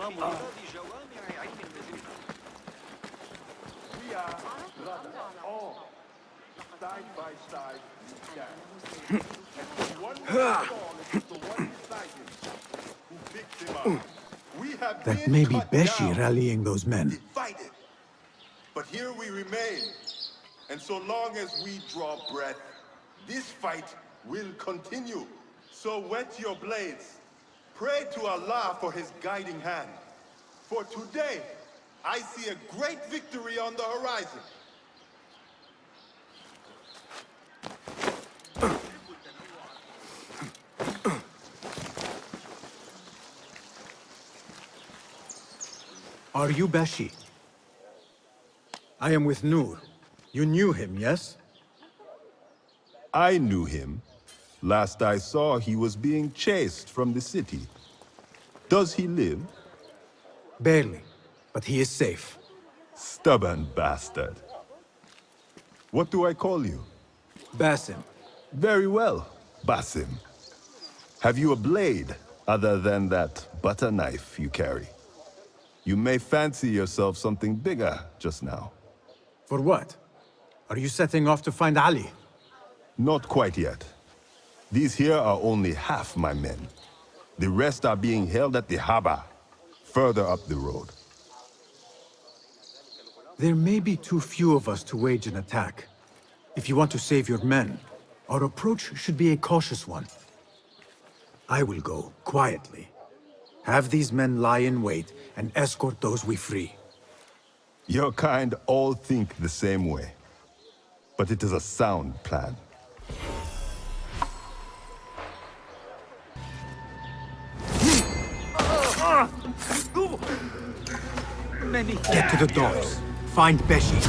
We are brothers, all side by side we stand. And the one who fall is the one beside him who picks him up. We have That been may be cut Beshi down, rallying those men. divided. But here we remain. And so long as we draw breath, this fight will continue. So whet your blades. Pray to Allah for his guiding hand. For today, I see a great victory on the horizon. Are you Beshi? I am with Nur. You knew him, yes? I knew him. Last I saw, he was being chased from the city. Does he live? Barely, but he is safe. Stubborn bastard. What do I call you? Basim. Very well, Basim. Have you a blade other than that butter knife you carry? You may fancy yourself something bigger just now. For what? Are you setting off to find Ali? Not quite yet. These here are only half my men. The rest are being held at the harbor, further up the road. There may be too few of us to wage an attack. If you want to save your men, our approach should be a cautious one. I will go quietly. Have these men lie in wait and escort those we free. Your kind all think the same way. But it is a sound plan. Get to the doors. Find Beshi.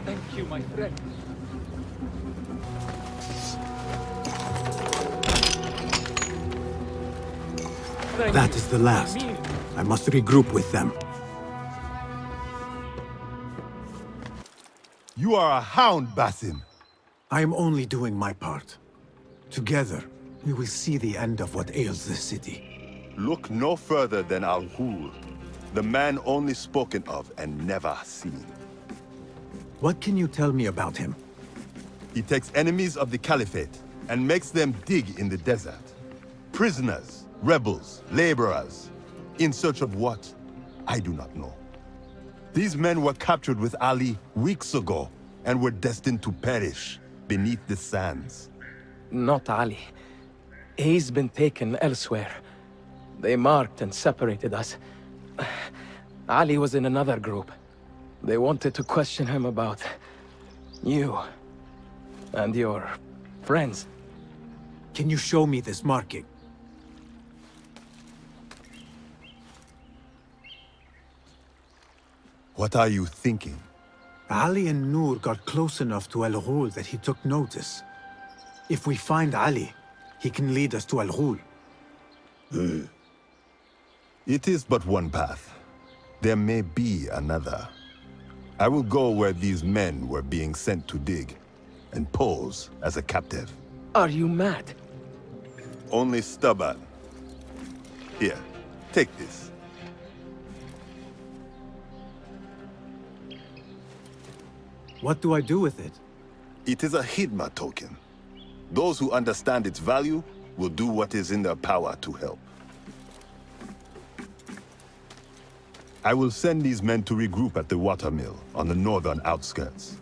Thank you, my friend. That is the last. I must regroup with them. You are a hound, Basim. I am only doing my part. Together, we will see the end of what ails this city. Look no further than Al-Ghul, the man only spoken of and never seen. What can you tell me about him? He takes enemies of the Caliphate and makes them dig in the desert. Prisoners, rebels, laborers. In search of what? I do not know. These men were captured with Ali weeks ago and were destined to perish beneath the sands. Not Ali. He's been taken elsewhere. They marked and separated us. Ali was in another group. They wanted to question him about you and your friends. Can you show me this marking? What are you thinking? Ali and Nur got close enough to Al-Ghul that he took notice. If we find Ali, he can lead us to Al-Ghul. It is but one path. There may be another. I will go where these men were being sent to dig, and pose as a captive. Are you mad? Only stubborn. Here, take this. What do I do with it? It is a Hidma token. Those who understand its value will do what is in their power to help. I will send these men to regroup at the watermill on the northern outskirts.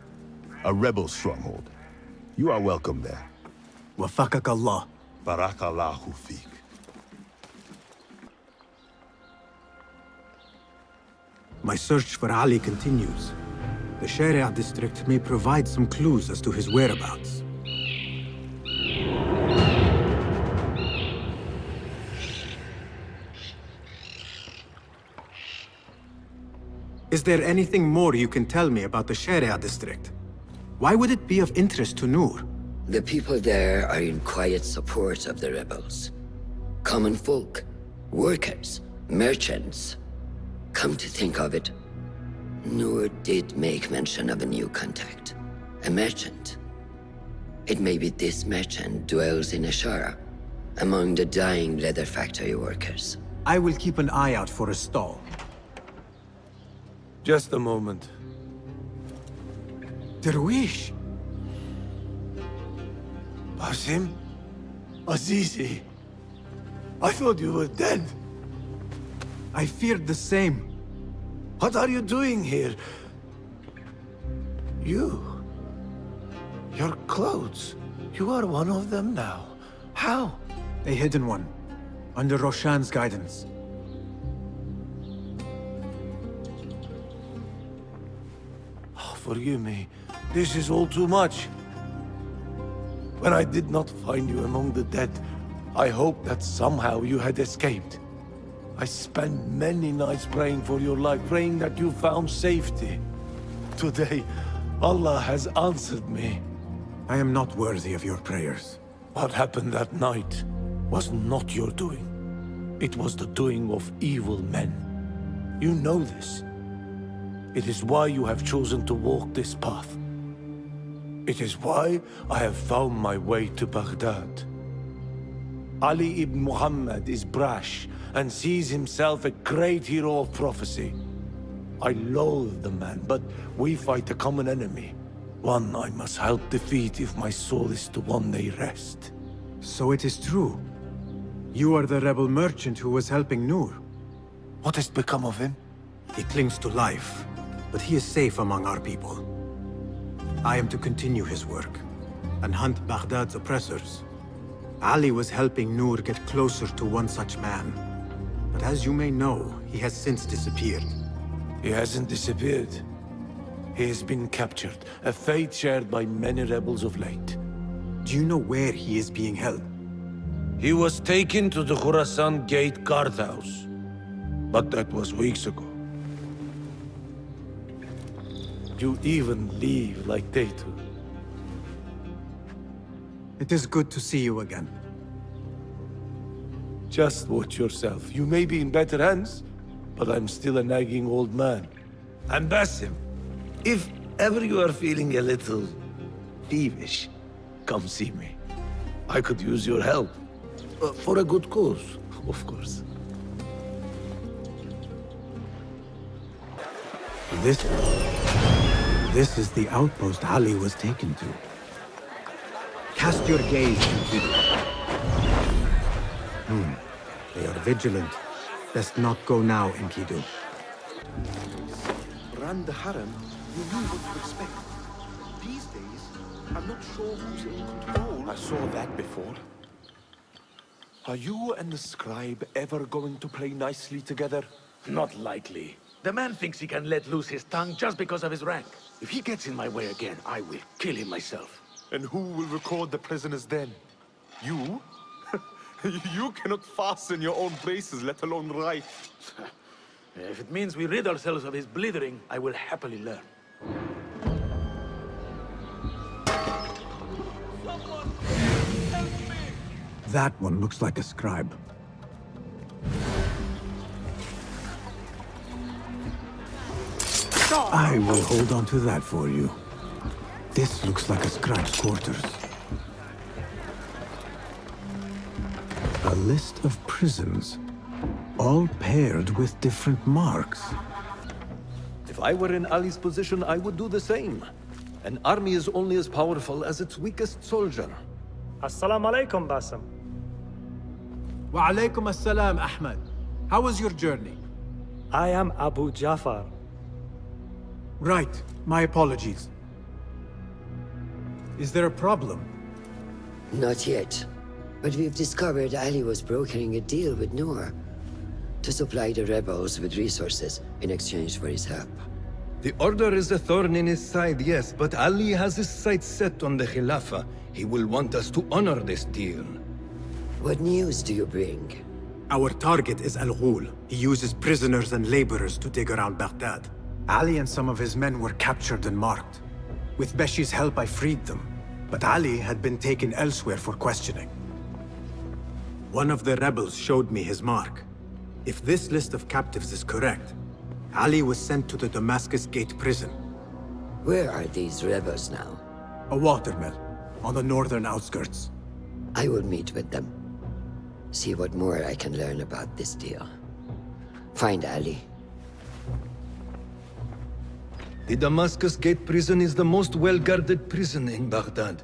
A rebel stronghold. You are welcome there. Wafakak Allah. Barakallahu feek. My search for Ali continues. The Sharia district may provide some clues as to his whereabouts. Is there anything more you can tell me about the Sharia district? Why would it be of interest to Nur? The people there are in quiet support of the rebels. Common folk, workers, merchants. Come to think of it, Noor did make mention of a new contact. A merchant. It may be this merchant dwells in Ashara, among the dying leather factory workers. I will keep an eye out for a stall. Just a moment. Derwish! Basim? Azizi? I thought you were dead. I feared the same. What are you doing here? You? Your clothes? You are one of them now. How? A hidden one. Under Roshan's guidance. Oh, forgive me. This is all too much. When I did not find you among the dead, I hoped that somehow you had escaped. I spent many nights praying for your life, praying that you found safety. Today, Allah has answered me. I am not worthy of your prayers. What happened that night was not your doing. It was the doing of evil men. You know this. It is why you have chosen to walk this path. It is why I have found my way to Baghdad. Ali ibn Muhammad is brash and sees himself a great hero of prophecy. I loathe the man, but we fight a common enemy. One I must help defeat if my soul is to one day rest. So it is true. You are the rebel merchant who was helping Noor. What has become of him? He clings to life, but he is safe among our people. I am to continue his work and hunt Baghdad's oppressors. Ali was helping Noor get closer to one such man. But as you may know, he has since disappeared. He hasn't disappeared. He has been captured, a fate shared by many rebels of late. Do you know where he is being held? He was taken to the Khurasan Gate guardhouse. But that was weeks ago. You even leave like they do. It is good to see you again. Just watch yourself. You may be in better hands, but I'm still a nagging old man. And Basim, if ever you are feeling a little peevish, come see me. I could use your help. For a good cause, of course. This is the outpost Ali was taken to. Cast your gaze, Enkidu. They are vigilant. Best not go now, Enkidu. Ran the harem, you knew what to expect. These days, I'm not sure who's in control. I saw that before. Are you and the scribe ever going to play nicely together? Not likely. The man thinks he can let loose his tongue just because of his rank. If he gets in my way again, I will kill him myself. And who will record the prisoners then? You? You cannot fasten your own braces, let alone write. If it means we rid ourselves of his blithering, I will happily learn. That one looks like a scribe. I will hold on to that for you. This looks like a scribe's quarters. A list of prisons, all paired with different marks. If I were in Ali's position, I would do the same. An army is only as powerful as its weakest soldier. Assalamu alaikum, Basim. Wa alaikum assalam, Ahmed. How was your journey? I am Abu Jafar. Right. My apologies. Is there a problem? Not yet. But we've discovered Ali was brokering a deal with Noor to supply the rebels with resources in exchange for his help. The Order is a thorn in his side, yes, but Ali has his sights set on the Khilafah. He will want us to honor this deal. What news do you bring? Our target is Al-Ghul. He uses prisoners and laborers to dig around Baghdad. Ali and some of his men were captured and marked. With Beshi's help, I freed them. But Ali had been taken elsewhere for questioning. One of the rebels showed me his mark. If this list of captives is correct, Ali was sent to the Damascus Gate prison, Where are these rebels now? a watermill on the northern outskirts. I will meet with them. See what more I can learn about this deal. Find Ali. The Damascus Gate prison is the most well-guarded prison in Baghdad.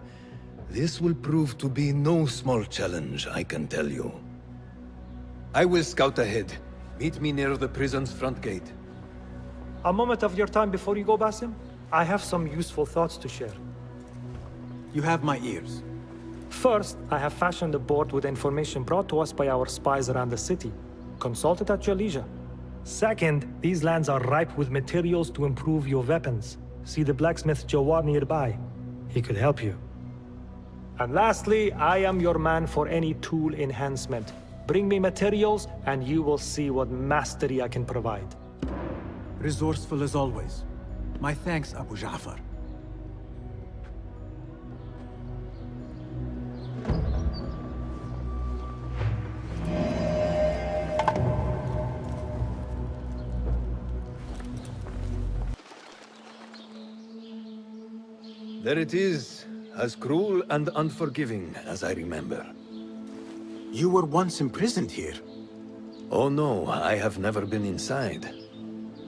This will prove to be no small challenge, I can tell you. I will scout ahead. Meet me near the prison's front gate. A moment of your time before you go, Basim. I have some useful thoughts to share. You have my ears. First, I have fashioned a board with information brought to us by our spies around the city. Consult it at your leisure. Second, these lands are ripe with materials to improve your weapons. See the blacksmith Jawar nearby. He could help you. And lastly, I am your man for any tool enhancement. Bring me materials, and you will see what mastery I can provide. Resourceful as always. My thanks, Abu Ja'far. There it is, as cruel and unforgiving as I remember. You were once imprisoned here. Oh no, I have never been inside.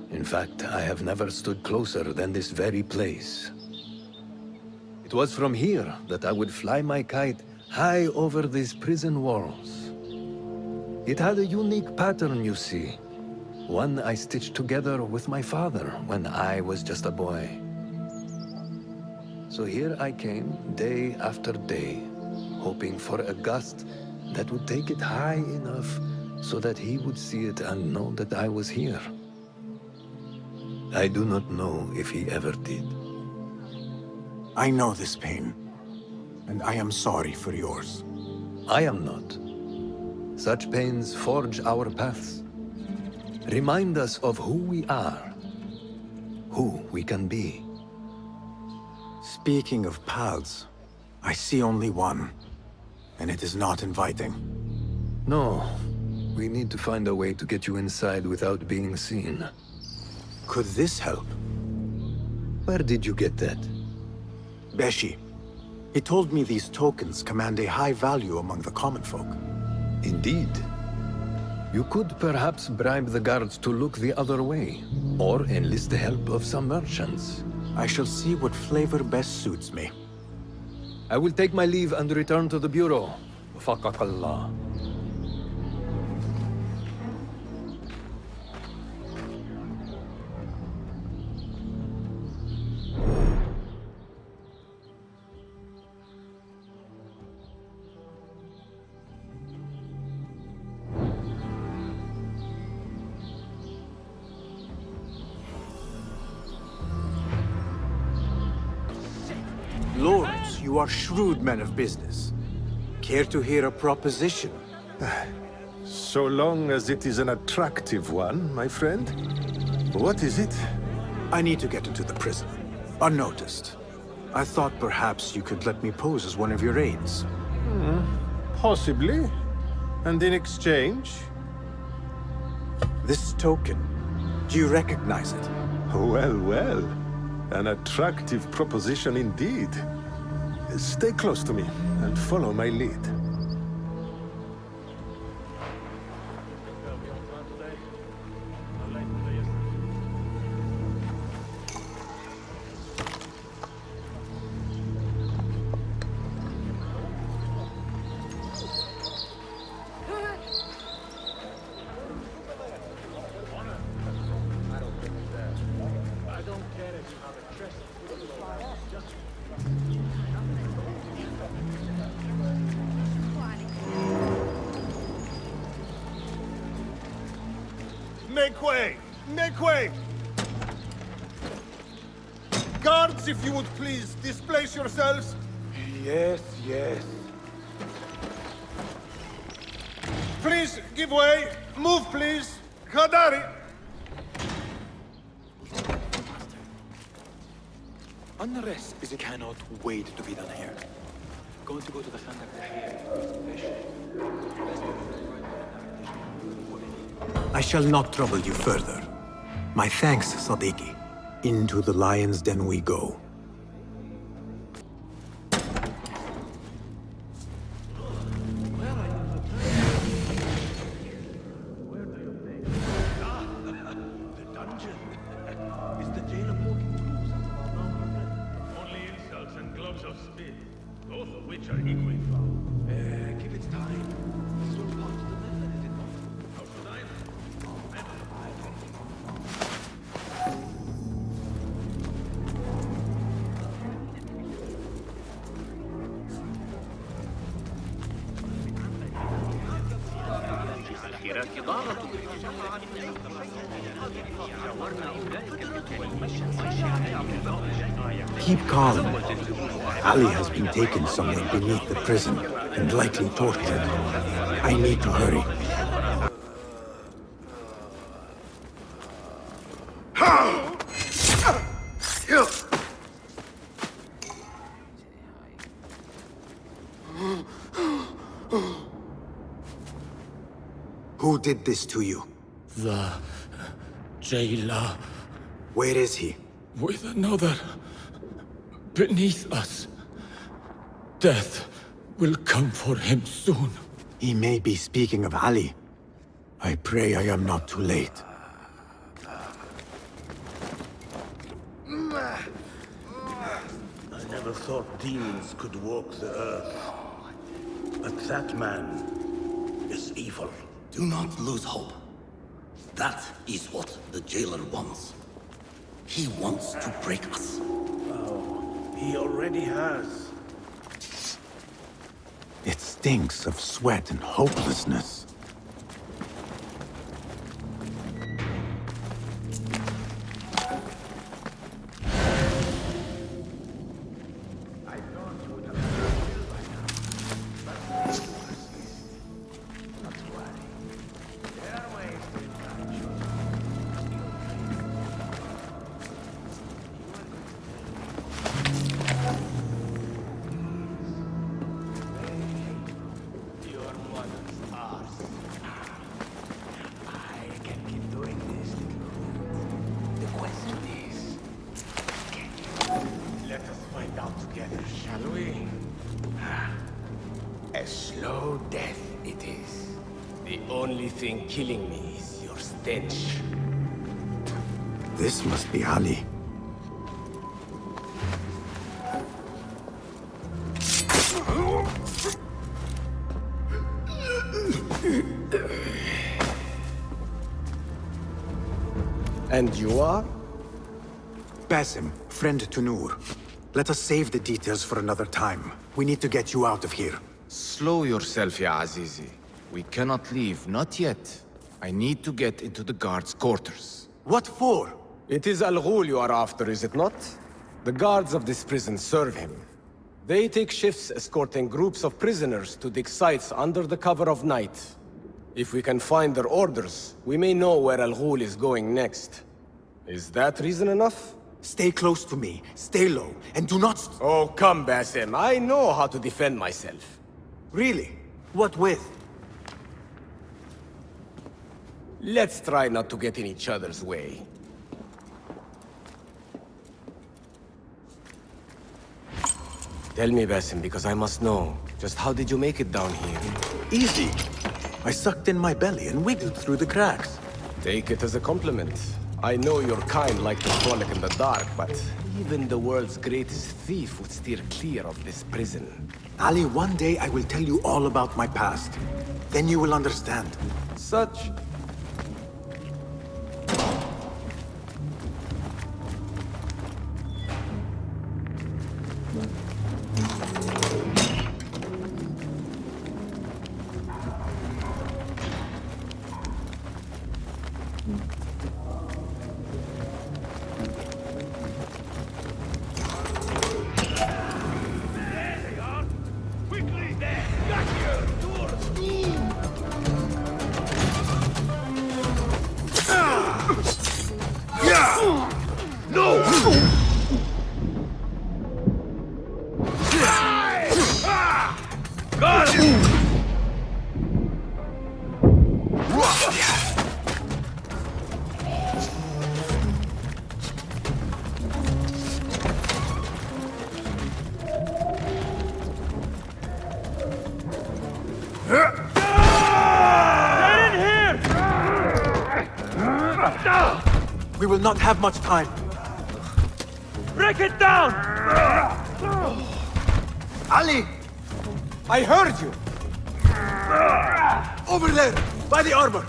In fact, I have never stood closer than this very place. It was from here that I would fly my kite high over these prison walls. It had a unique pattern, you see. One I stitched together with my father when I was just a boy. So here I came, day after day, hoping for a gust that would take it high enough so that he would see it and know that I was here. I do not know if he ever did. I know this pain, and I am sorry for yours. I am not. Such pains forge our paths. Remind us of who we are, who we can be. Speaking of paths, I see only one, and it is not inviting. No, we need to find a way to get you inside without being seen. Could this help? Where did you get that? Beshi. He told me these tokens command a high value among the common folk. Indeed. You could perhaps bribe the guards to look the other way, or enlist the help of some merchants. I shall see what flavor best suits me. I will take my leave and return to the Bureau. Faqakallah. Lords, you are shrewd men of business. Care to hear a proposition? So long as it is an attractive one, my friend. What is it? I need to get into the prison, unnoticed. I thought perhaps you could let me pose as one of your aides. Possibly. And in exchange? This token, do you recognize it? Well, well. An attractive proposition indeed. Stay close to me and follow my lead. Make way! Make way! Guards, if you would please, displace yourselves. Yes, yes. Please, give way. Move, please. Khadari! Unrest is a cannot wait to be done here. Going to go to the Khandak here. Fish. I shall not trouble you further. My thanks, Sadiqi. Into the lion's den we go. Keep calm. Ali has been taken somewhere beneath the prison and likely tortured. I need to hurry. Who did this to you? The jailer. Where is he? With another. Beneath us. Death will come for him soon. He may be speaking of Ali. I pray I am not too late. I never thought demons could walk the earth. But that man is evil. Do not lose hope. That is what the jailer wants. He wants to break us. Oh, he already has. It stinks of sweat and hopelessness. Killing me is your stench. This must be Ali. And you are? Basim, friend to Noor. Let us save the details for another time. We need to get you out of here. Slow yourself, ya Azizi. We cannot leave, not yet. I need to get into the guards' quarters. What for? It is Al-Ghul you are after, is it not? The guards of this prison serve him. They take shifts escorting groups of prisoners to dig sites under the cover of night. If we can find their orders, we may know where Al-Ghul is going next. Is that reason enough? Stay close to me, stay low, and do not... Oh, come, Basim. I know how to defend myself. Really? What with? Let's try not to get in each other's way. Tell me, Basim, because I must know. Just how did you make it down here? Easy. I sucked in my belly and wiggled through the cracks. Take it as a compliment. I know your kind like to frolic in the dark, but even the world's greatest thief would steer clear of this prison. Ali, one day I will tell you all about my past. Then you will understand. Such... We will not have much time. Break it down! Ali! I heard you! Over there, by the armor!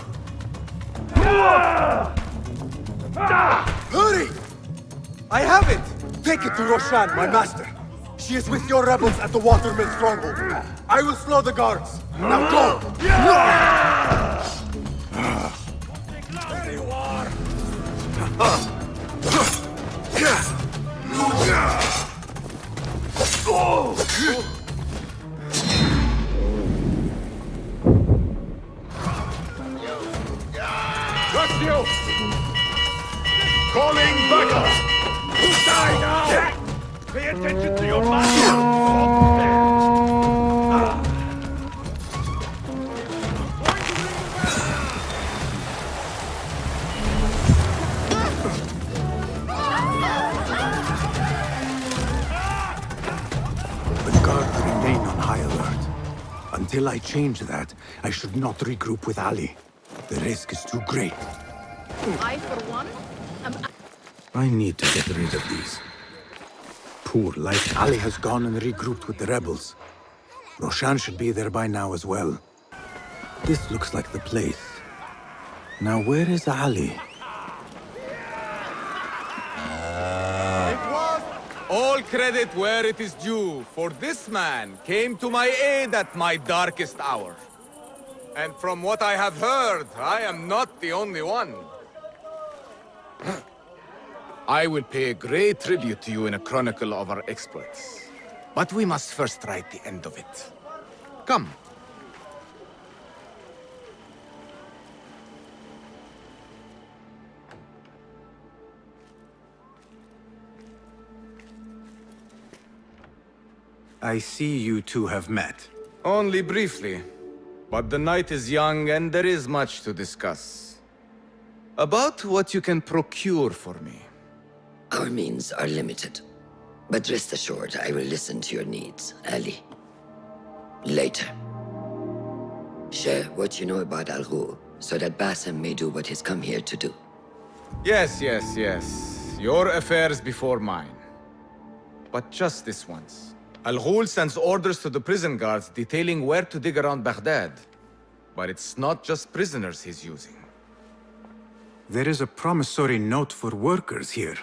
Hurry! I have it! Take it to Roshan, my master. She is with your rebels at the Waterman stronghold. I will slow the guards. Now go! There you are! Trust you! Calling backup! Die now! Pay attention to your master! The guards remain on high alert. Until I change that, I should not regroup with Ali. The risk is too great. I, for one, am... I need to get rid of these. Poor life. Ali has gone and regrouped with the rebels. Roshan should be there by now as well. This looks like the place. Now where is Ali? All credit where it is due, for this man came to my aid at my darkest hour. And from what I have heard, I am not the only one. I will pay a great tribute to you in a chronicle of our exploits. But we must first write the end of it. Come. I see you two have met. Only briefly. But the night is young and there is much to discuss. About what you can procure for me. Our means are limited. But rest assured, I will listen to your needs, Ali. Later. Share what you know about Al-Ghul, so that Basim may do what he's come here to do. Yes. Your affairs before mine. But just this once. Al-Ghul sends orders to the prison guards detailing where to dig around Baghdad. But it's not just prisoners he's using. There is a promissory note for workers here.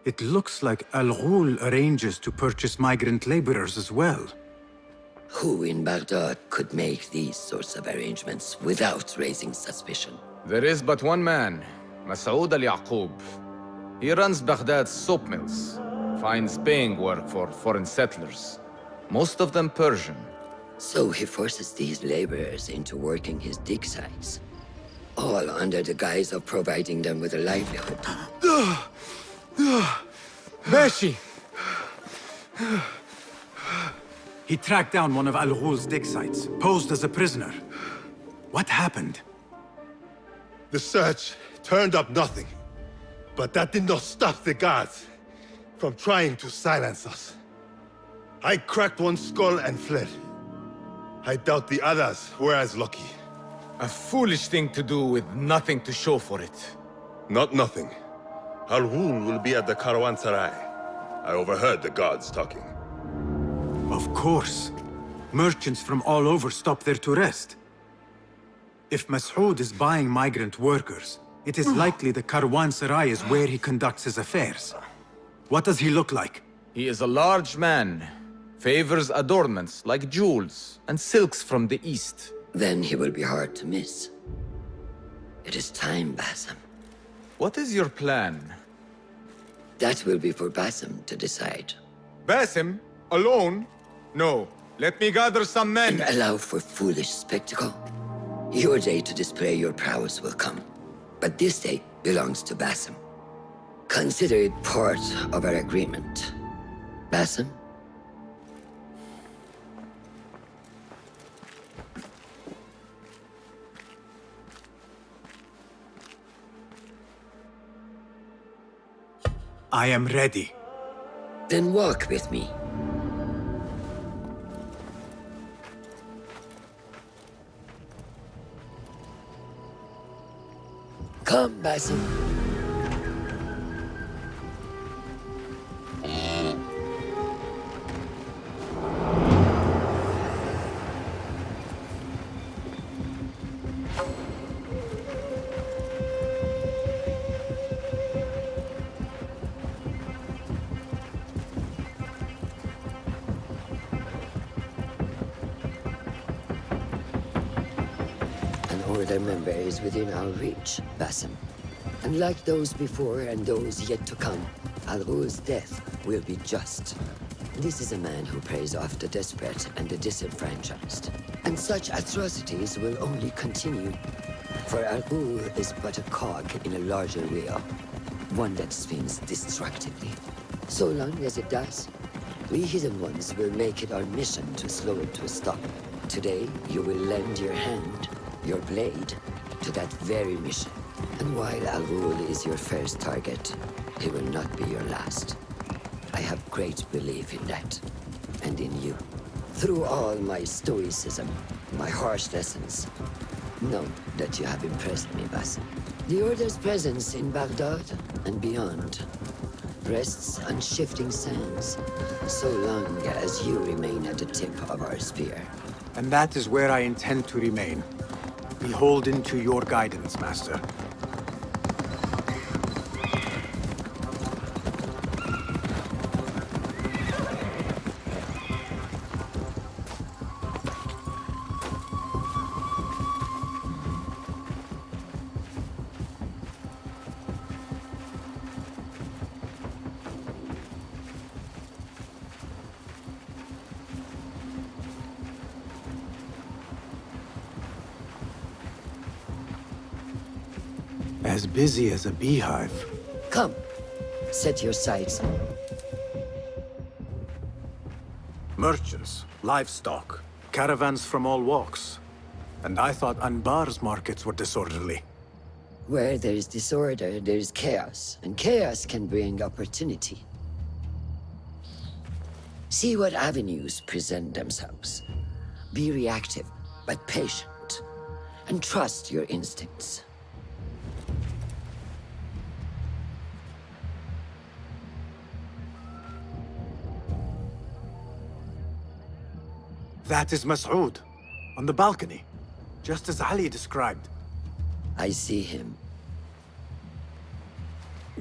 It looks like Al-Ghul arranges to purchase migrant laborers as well. Who in Baghdad could make these sorts of arrangements without raising suspicion? There is but one man, Masoud al-Yaqub. He runs Baghdad's soap mills, finds paying work for foreign settlers, most of them Persian. So he forces these laborers into working his dig sites, all under the guise of providing them with a livelihood. Beshi! He tracked down one of Al-Ghul's dig sites, posed as a prisoner. What happened? The search turned up nothing. But that did not stop the guards from trying to silence us. I cracked one skull and fled. I doubt the others were as lucky. A foolish thing to do with nothing to show for it. Not nothing. Al-Ghul will be at the Caravanserai. I overheard the guards talking. Of course. Merchants from all over stop there to rest. If Masoud is buying migrant workers, it is likely the Caravanserai is where he conducts his affairs. What does he look like? He is a large man. Favors adornments like jewels and silks from the east. Then he will be hard to miss. It is time, Basim. What is your plan? That will be for Basim to decide. Basim? Alone? No. Let me gather some men. And allow for foolish spectacle. Your day to display your prowess will come. But this day belongs to Basim. Consider it part of our agreement. Basim? I am ready. Then walk with me. Come, Basim. Order member is within our reach, Basim. And like those before and those yet to come, Al-Ghul's death will be just. This is a man who preys off the desperate and the disenfranchised. And such atrocities will only continue. For Al-Ghul is but a cog in a larger wheel, one that spins destructively. So long as it does, we Hidden Ones will make it our mission to slow it to a stop. Today, you will lend your hand, your blade, to that very mission. And while Al-Ghul is your first target, he will not be your last. I have great belief in that, and in you. Through all my stoicism, my harsh lessons, know that you have impressed me, Basim. The Order's presence in Baghdad and beyond rests on shifting sands, so long as you remain at the tip of our spear. And that is where I intend to remain. Beholden to your guidance, Master. As busy as a beehive. Come, set your sights. Merchants, livestock, caravans from all walks. And I thought Anbar's markets were disorderly. Where there is disorder, there is chaos, and chaos can bring opportunity. See what avenues present themselves. Be reactive, but patient, and trust your instincts. That is Mas'ud, on the balcony, just as Ali described. I see him.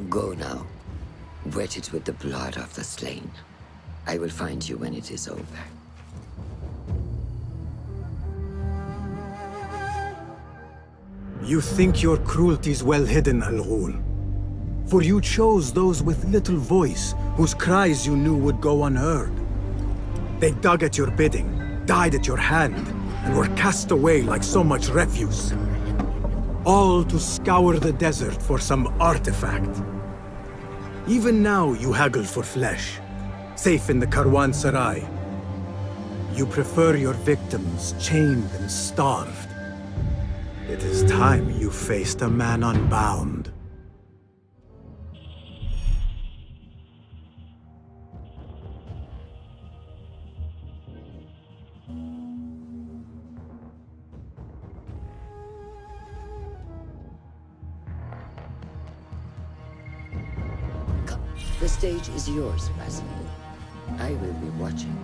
Go now. Wet it with the blood of the slain. I will find you when it is over. You think your cruelties well hidden, Al-Ghul. For you chose those with little voice, whose cries you knew would go unheard. They dug at your bidding, died at your hand, and were cast away like so much refuse. All to scour the desert for some artifact. Even now you haggle for flesh, safe in the Karwansarai. You prefer your victims chained and starved. It is time you faced a man unbound. The stage is yours, Basim. I will be watching.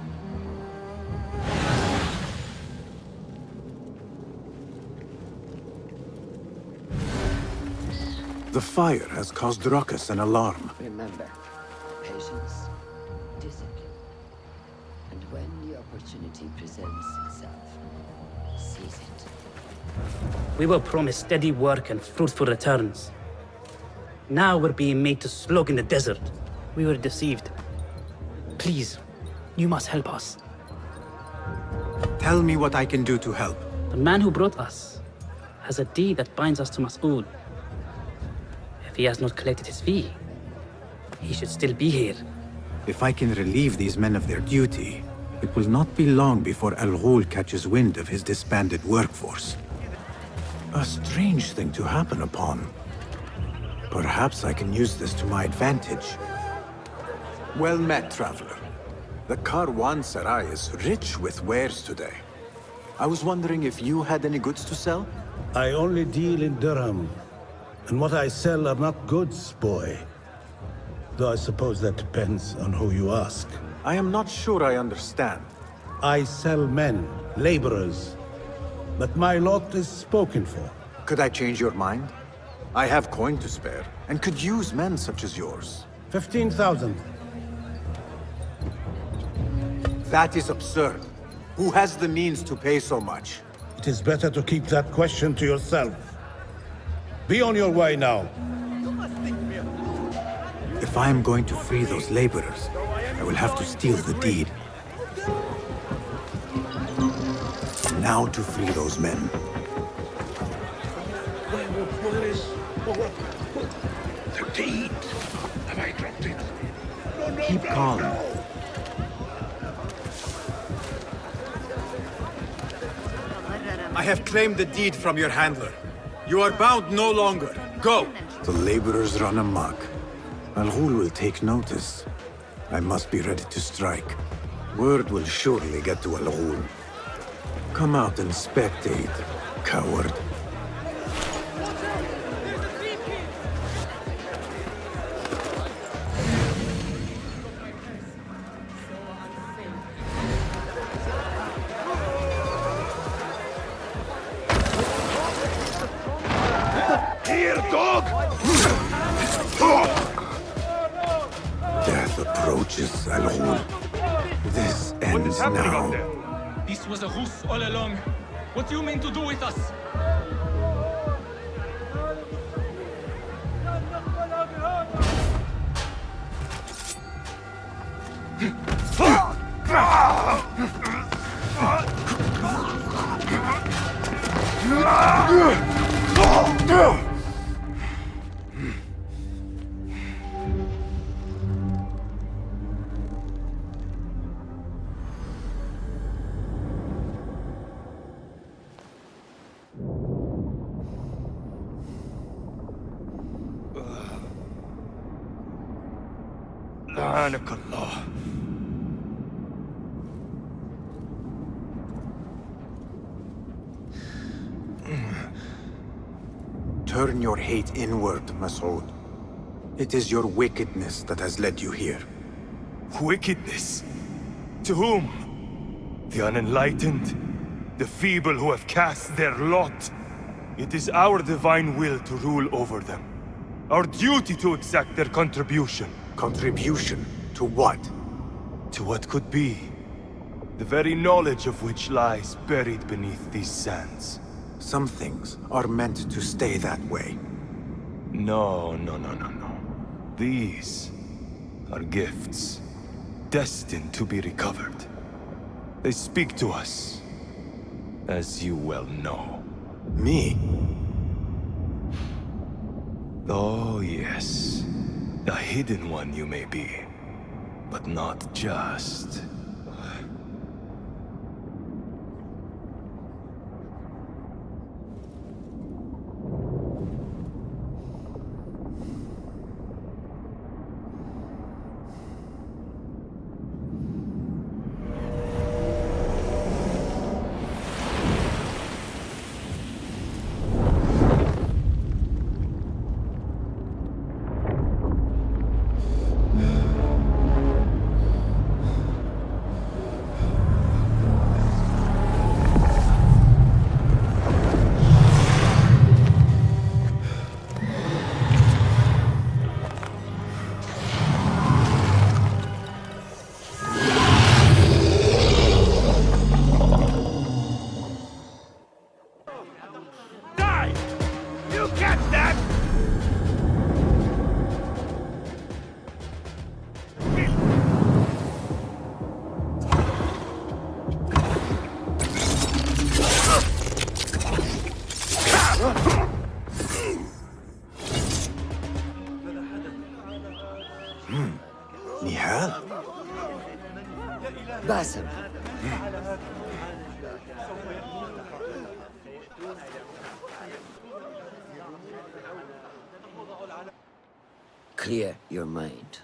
The fire has caused ruckus and alarm. Remember, patience, discipline, and when the opportunity presents itself, seize it. We were promised steady work and fruitful returns. Now we're being made to slog in the desert. We were deceived. Please, you must help us. Tell me what I can do to help. The man who brought us has a deed that binds us to Mas'ud. If he has not collected his fee, he should still be here. If I can relieve these men of their duty, it will not be long before Al-Ghul catches wind of his disbanded workforce. A strange thing to happen upon. Perhaps I can use this to my advantage. Well met, traveler. The Karwansarai is rich with wares today. I was wondering if you had any goods to sell? I only deal in dirham, and what I sell are not goods, boy. Though I suppose that depends on who you ask. I am not sure I understand. I sell men, laborers, but my lot is spoken for. Could I change your mind? I have coin to spare, and could use men such as yours. 15,000. That is absurd. Who has the means to pay so much? it is better to keep that question to yourself. Be on your way now. If I am going to free those laborers, I will have to steal the deed. Now to free those men. Where is... The deed? Have I dropped it? Keep calm. I have claimed the deed from your handler. You are bound no longer. Go! The laborers run amok. Al-Ghul will take notice. I must be ready to strike. Word will surely get to Al-Ghul. Come out and spectate, coward. Here, dog! Death approaches, Al-Ghul. This ends now. This was a ruse all along. What do you mean to do with us? لعنك الله. Turn your hate inward, Masood. It is your wickedness that has led you here. Wickedness? To whom? The unenlightened? The feeble who have cast their lot? It is our divine will to rule over them. Our duty to exact their contribution. Contribution? To what? To what could be. The very knowledge of which lies buried beneath these sands. Some things are meant to stay that way. No. These are gifts, destined to be recovered. They speak to us, as you well know. Me? Oh, yes. A hidden one you may be, but not just. Nihal? Basim. Clear your mind.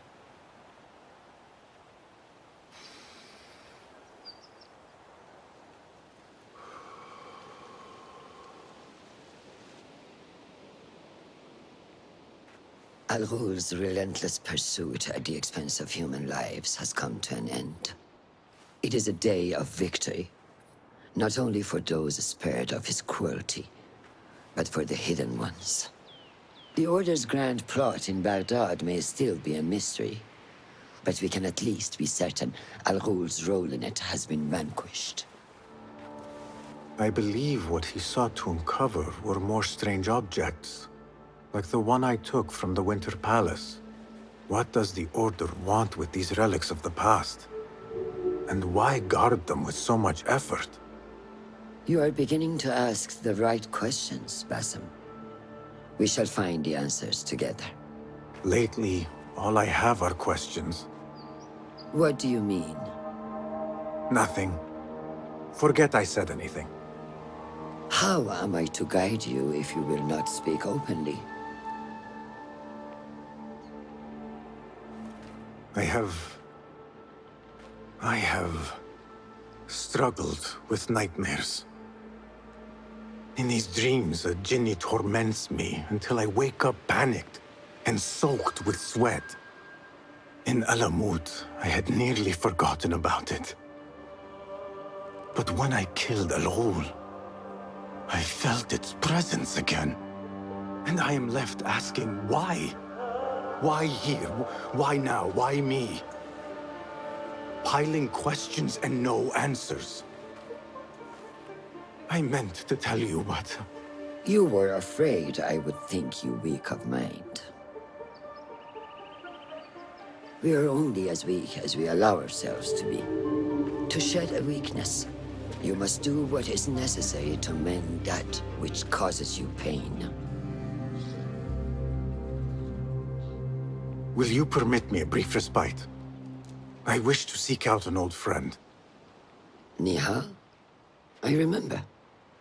Al-Ghul's relentless pursuit at the expense of human lives has come to an end. It is a day of victory, not only for those spared of his cruelty, but for the hidden ones. The Order's grand plot in Baghdad may still be a mystery, but we can at least be certain Al-Ghul's role in it has been vanquished. I believe what he sought to uncover were more strange objects, like the one I took from the Winter Palace. What does the Order want with these relics of the past? And why guard them with so much effort? You are beginning to ask the right questions, Basim. We shall find the answers together. Lately, all I have are questions. What do you mean? Nothing. Forget I said anything. How am I to guide you if you will not speak openly? I have struggled with nightmares. In these dreams, a Jinni torments me until I wake up panicked and soaked with sweat. In Alamut, I had nearly forgotten about it. But when I killed Al-Ghul, I felt its presence again. And I am left asking why? Why here? Why now? Why me? Piling questions and no answers. I meant to tell you, but... You were afraid I would think you weak of mind. We are only as weak as we allow ourselves to be. To shed a weakness, you must do what is necessary to mend that which causes you pain. Will you permit me a brief respite? I wish to seek out an old friend. Nihal? I remember.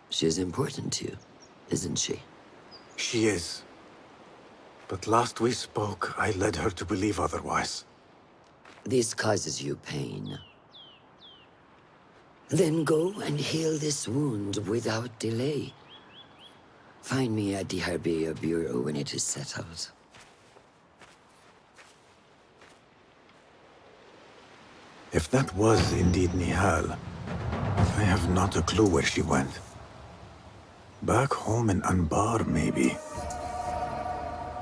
She is important to you, isn't she? She is. But last we spoke, I led her to believe otherwise. This causes you pain. Then go and heal this wound without delay. Find me at the Harbiya Bureau when it is settled. If that was indeed Nihal, I have not a clue where she went. Back home in Anbar, maybe.